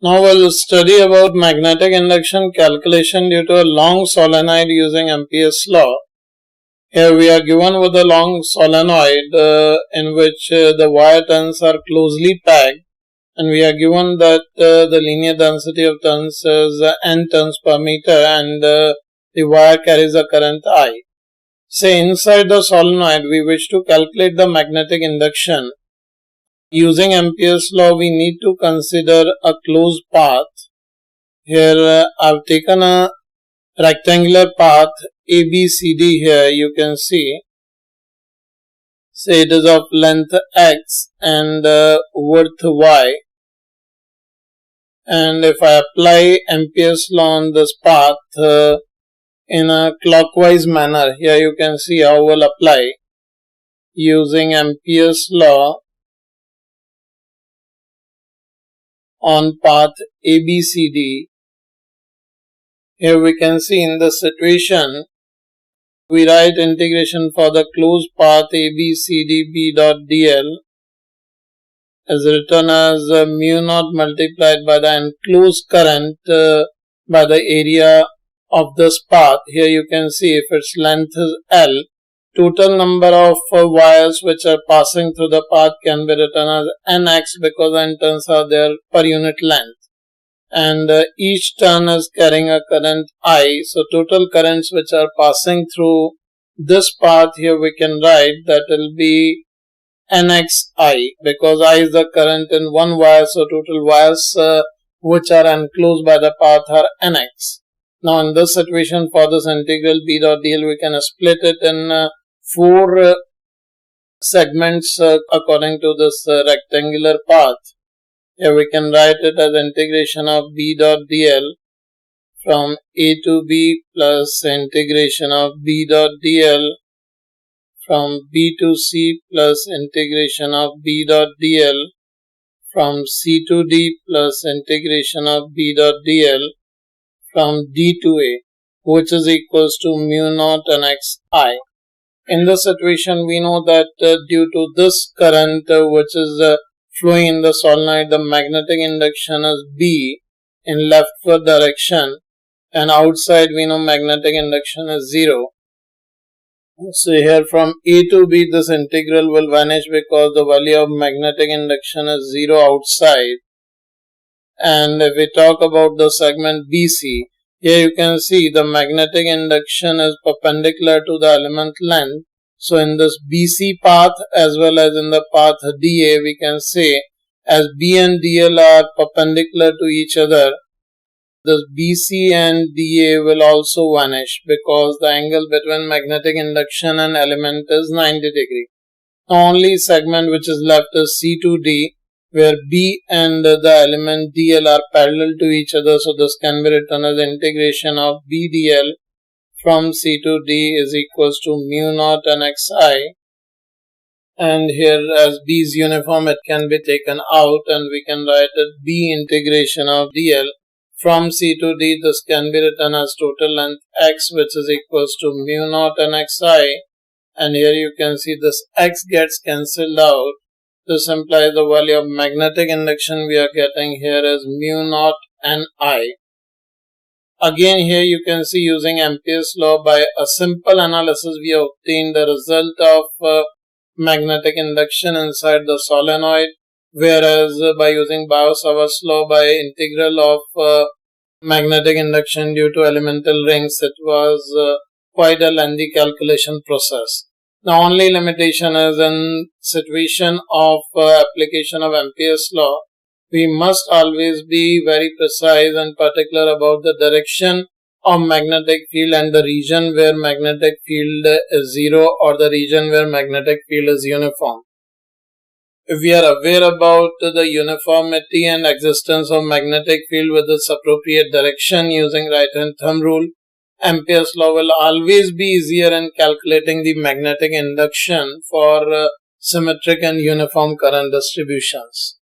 Now we'll study about magnetic induction calculation due to a long solenoid using Ampere's law. Here we are given with a long solenoid in which the wire turns are closely packed, and we are given that the linear density of turns is n turns per meter, and the wire carries a current I. Say inside the solenoid we wish to calculate the magnetic induction. Using Ampere's law, we need to consider a closed path. Here I've taken a rectangular path ABCD here, you can see. Say it is of length x and width y. And if I apply Ampere's law on this path in a clockwise manner, here you can see how we'll apply. Using Ampere's law on path ABCD, here we can see in this situation, we write integration for the closed path ABCD B dot dl is written as mu naught multiplied by the enclosed current by the area of this path. Here you can see if its length is L, total number of wires which are passing through the path can be written as nx because n turns are there per unit length. And each turn is carrying a current I. So total currents which are passing through this path, here we can write that will be nxi because I is the current in one wire. So total wires which are enclosed by the path are nx. Now in this situation for this integral b dot dl we can split it in 4 segments according to this rectangular path. Here we can write it as integration of b dot dl from a to b plus integration of b dot dl from b to c plus integration of b dot dl from c to d plus integration of b dot dl from d to a, which is equals to mu naught nxi. In this situation, we know that due to this current which is flowing in the solenoid, the magnetic induction is B in leftward direction, and outside we know magnetic induction is 0. So here from A to B this integral will vanish because the value of magnetic induction is 0 outside. And if we talk about the segment BC, here you can see the magnetic induction is perpendicular to the element length. So in this BC path as well as in the path DA, we can say as B and DL are perpendicular to each other, this BC and DA will also vanish because the angle between magnetic induction and element is 90 degree. The only segment which is left is C to D, where B and the element DL are parallel to each other. So this can be written as integration of BDL from C to D is equals to mu naught nxi. And here as B is uniform, it can be taken out and we can write it B integration of DL from C to D. This can be written as total length x, which is equals to mu naught nxi. And here you can see this x gets cancelled out. This implies the value of magnetic induction we are getting here is mu naught Ni. Again here you can see using Ampere's law by a simple analysis we obtained the result of magnetic induction inside the solenoid, whereas by using Biot-Savart's law by integral of magnetic induction due to elemental rings, it was quite a lengthy calculation process. The only limitation is in situation of application of Ampere's law, we must always be very precise and particular about the direction of magnetic field and the region where magnetic field is 0 or the region where magnetic field is uniform. If we are aware about the uniformity and existence of magnetic field with its appropriate direction using right hand thumb rule, Ampere's law will always be easier in calculating the magnetic induction for symmetric and uniform current distributions.